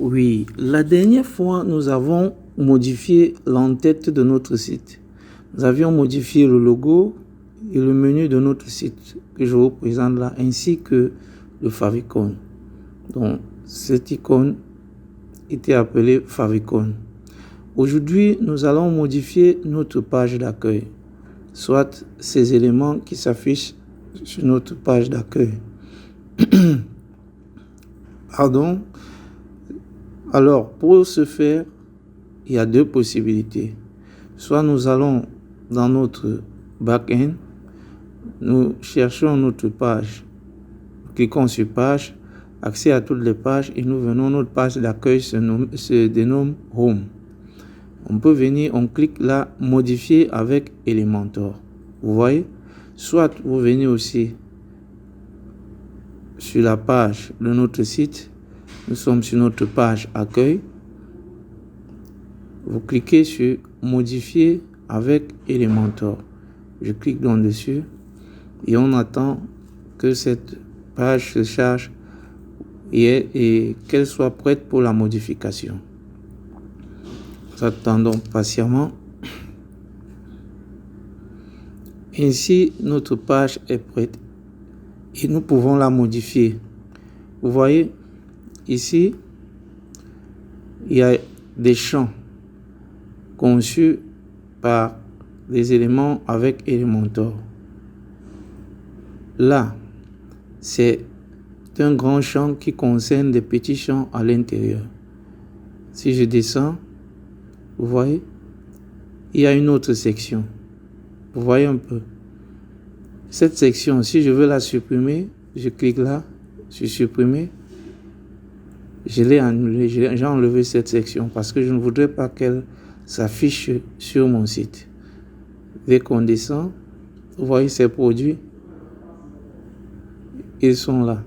Oui, la dernière fois, nous avons modifié l'entête de notre site. Nous avions modifié le logo et le menu de notre site que je vous présente là, ainsi que le favicon. Donc, cette icône était appelée favicon. Aujourd'hui, nous allons modifier notre page d'accueil, soit ces éléments qui s'affichent sur notre page d'accueil. Pardon. Alors, pour ce faire, il y a deux possibilités. Soit nous allons dans notre back-end, nous cherchons notre page, cliquons sur page, accès à toutes les pages et nous venons, notre page d'accueil se dénomme Home. On peut venir, on clique là, modifier avec Elementor. Vous voyez? Soit vous venez aussi sur la page de notre site. Nous sommes sur notre page accueil. Vous cliquez sur modifier avec Elementor. Je clique donc dessus et on attend que cette page se charge et qu'elle soit prête pour la modification. Nous attendons patiemment. Ainsi, notre page est prête et nous pouvons la modifier. Vous voyez, ici, il y a des champs conçus par des éléments avec Elementor. Là, c'est un grand champ qui concerne des petits champs à l'intérieur. Si je descends, vous voyez, il y a une autre section. Vous voyez un peu. Cette section, si je veux la supprimer, je clique là, sur supprimer. J'ai enlevé cette section parce que je ne voudrais pas qu'elle s'affiche sur mon site. Dès qu'on descend, vous voyez ces produits, ils sont là.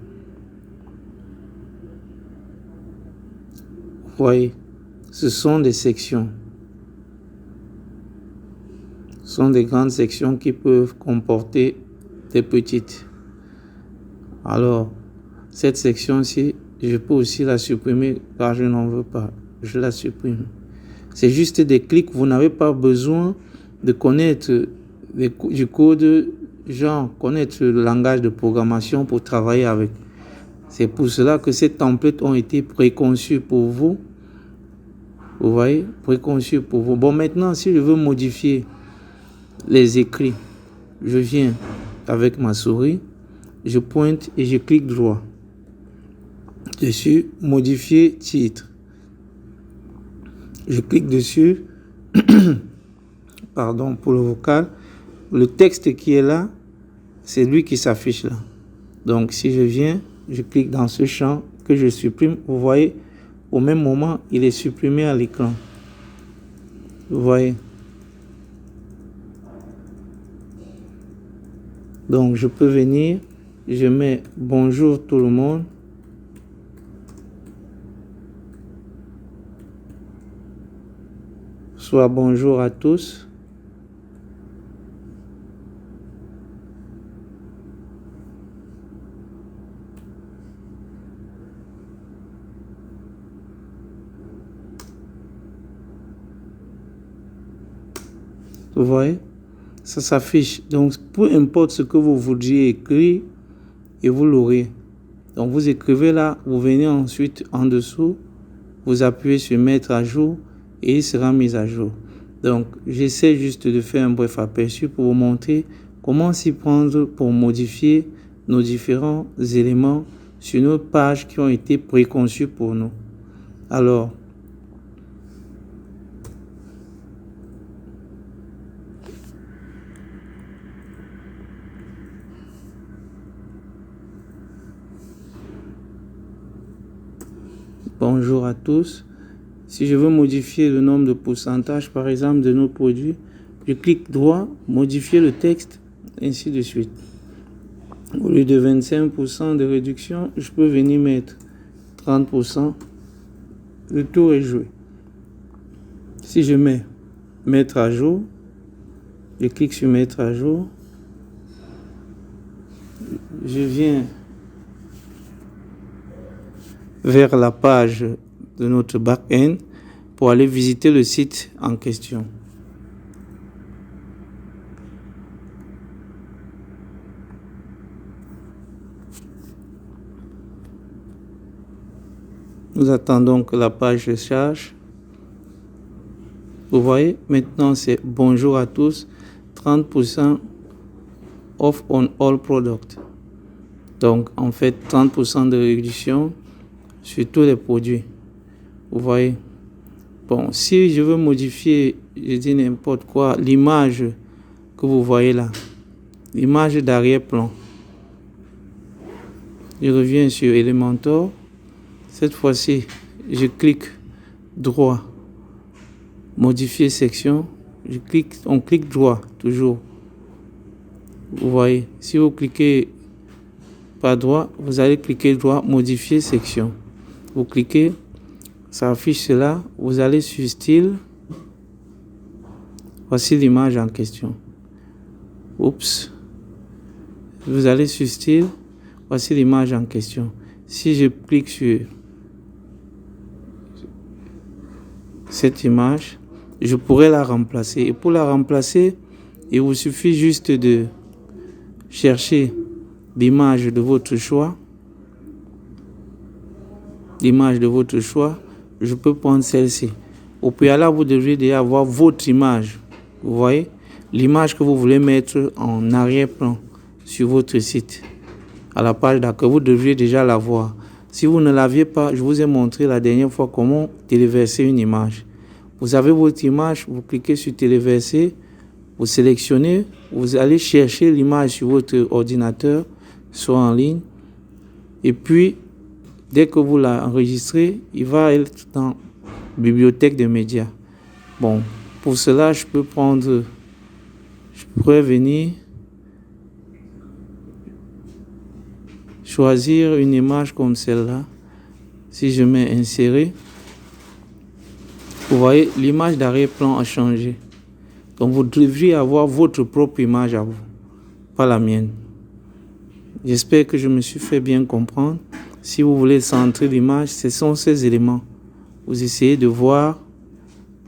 Vous voyez, ce sont des sections. Ce sont des grandes sections qui peuvent comporter des petites. Alors, cette section-ci, je peux aussi la supprimer car je n'en veux pas. Je la supprime. C'est juste des clics. Vous n'avez pas besoin de connaître du code, genre connaître le langage de programmation pour travailler avec. C'est pour cela que ces templates ont été préconçus pour vous. Vous voyez, préconçus pour vous. Bon, maintenant, si je veux modifier les écrits, je viens avec ma souris, je pointe et je clique droit dessus, modifier titre. Je clique dessus, pardon pour le vocal, le texte qui est là, c'est lui qui s'affiche là. Donc si je viens, je clique dans ce champ que je supprime, vous voyez, au même moment, il est supprimé à l'écran. Vous voyez. Donc je peux venir, je mets bonjour tout le monde. Soit bonjour à tous. Vous voyez, ça s'affiche. Donc, peu importe ce que vous voudriez écrire, et vous l'aurez. Donc, vous écrivez là, vous venez ensuite en dessous, vous appuyez sur mettre à jour et il sera mis à jour. Donc, j'essaie juste de faire un bref aperçu pour vous montrer comment s'y prendre pour modifier nos différents éléments sur nos pages qui ont été préconçues pour nous. Alors, bonjour à tous. Si je veux modifier le nombre de pourcentage, par exemple, de nos produits, je clique droit, modifier le texte, ainsi de suite. Au lieu de 25% de réduction, je peux venir mettre 30%. Le tour est joué. Si je mets mettre à jour, je clique sur mettre à jour. Je viens vers la page de notre back-end pour aller visiter le site en question. Nous attendons que la page se charge. Vous voyez, maintenant c'est bonjour à tous, 30% off on all products. Donc en fait 30% de réduction sur tous les produits. Vous voyez. Bon, si je veux modifier, je dis n'importe quoi, l'image que vous voyez là, l'image d'arrière-plan. Je reviens sur Elementor. Cette fois-ci, je clique droit, modifier section. On clique droit toujours. Vous voyez, si vous cliquez pas droit, vous allez cliquer droit, modifier section. Vous cliquez, ça affiche cela. Vous allez sur style. Voici l'image en question. Oups. Vous allez sur style. Voici l'image en question. Si je clique sur cette image, je pourrais la remplacer. Et pour la remplacer, il vous suffit juste de chercher l'image de votre choix. L'image de votre choix, je peux prendre celle-ci. Au préalable, vous devriez déjà avoir votre image. Vous voyez, l'image que vous voulez mettre en arrière-plan sur votre site. À la page d'accueil, vous devriez déjà l'avoir. Si vous ne l'aviez pas, je vous ai montré la dernière fois comment téléverser une image. Vous avez votre image, vous cliquez sur téléverser, vous sélectionnez, vous allez chercher l'image sur votre ordinateur, soit en ligne, et puis dès que vous l'enregistrez, il va être dans bibliothèque de médias. Bon, pour cela, je pourrais venir choisir une image comme celle-là. Si je mets insérer, vous voyez, l'image d'arrière-plan a changé. Donc vous devriez avoir votre propre image à vous, pas la mienne. J'espère que je me suis fait bien comprendre. Si vous voulez centrer l'image, ce sont ces éléments. Vous essayez de voir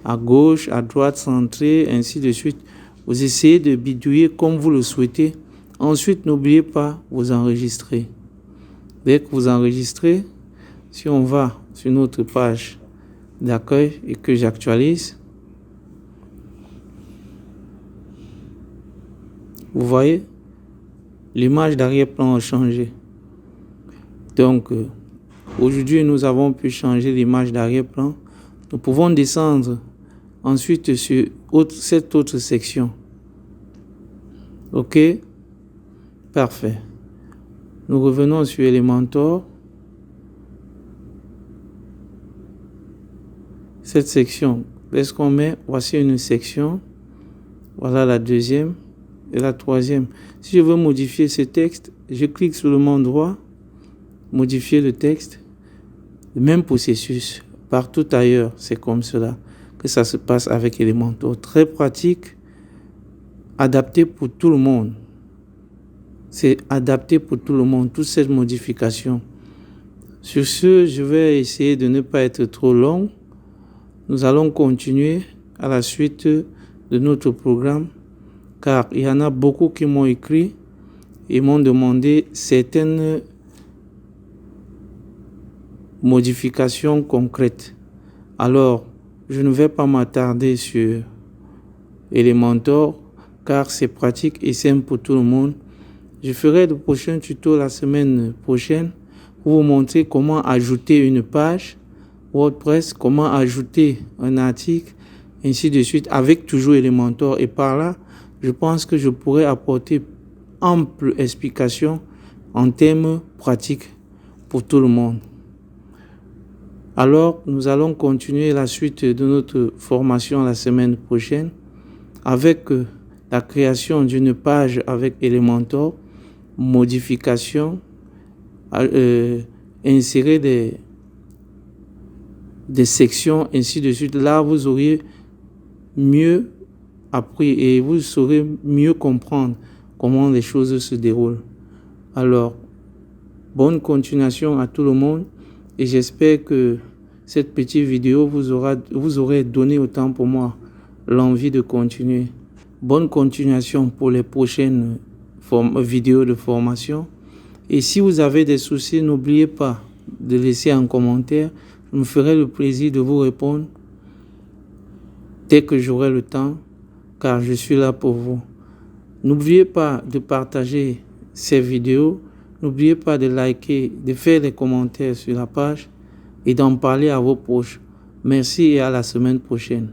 à gauche, à droite, centré, ainsi de suite. Vous essayez de bidouiller comme vous le souhaitez. Ensuite, n'oubliez pas, vous enregistrer. Dès que vous enregistrez, si on va sur notre page d'accueil et que j'actualise, vous voyez, l'image d'arrière-plan a changé. Donc, aujourd'hui, nous avons pu changer l'image d'arrière-plan. Nous pouvons descendre ensuite sur cette autre section. OK? Parfait. Nous revenons sur Elementor. Cette section, est-ce qu'on met? Voici une section. Voilà la deuxième et la troisième. Si je veux modifier ce texte, je clique sur le mot droit, modifier le texte. Le même processus. Partout ailleurs, c'est comme cela que ça se passe avec Elementor. Très pratique, adapté pour tout le monde. C'est adapté pour tout le monde, toute cette modification. Sur ce, je vais essayer de ne pas être trop long. Nous allons continuer à la suite de notre programme, car il y en a beaucoup qui m'ont écrit et m'ont demandé certaines modifications concrètes. Alors, je ne vais pas m'attarder sur Elementor, car c'est pratique et simple pour tout le monde. Je ferai de prochains tutos la semaine prochaine pour vous montrer comment ajouter une page WordPress, comment ajouter un article, ainsi de suite, avec toujours Elementor. Et par là, je pense que je pourrais apporter ample explication en termes pratiques pour tout le monde. Alors, nous allons continuer la suite de notre formation la semaine prochaine avec la création d'une page avec Elementor, modification, insérer des sections, ainsi de suite. Là, vous auriez mieux appris et vous saurez mieux comprendre comment les choses se déroulent. Alors, bonne continuation à tout le monde et j'espère que cette petite vidéo vous aurez donné autant pour moi l'envie de continuer. Bonne continuation pour les prochaines vidéos de formation. Et si vous avez des soucis, n'oubliez pas de laisser un commentaire. Je me ferai le plaisir de vous répondre dès que j'aurai le temps, car je suis là pour vous. N'oubliez pas de partager ces vidéos. N'oubliez pas de liker, de faire des commentaires sur la page et d'en parler à vos proches. Merci et à la semaine prochaine.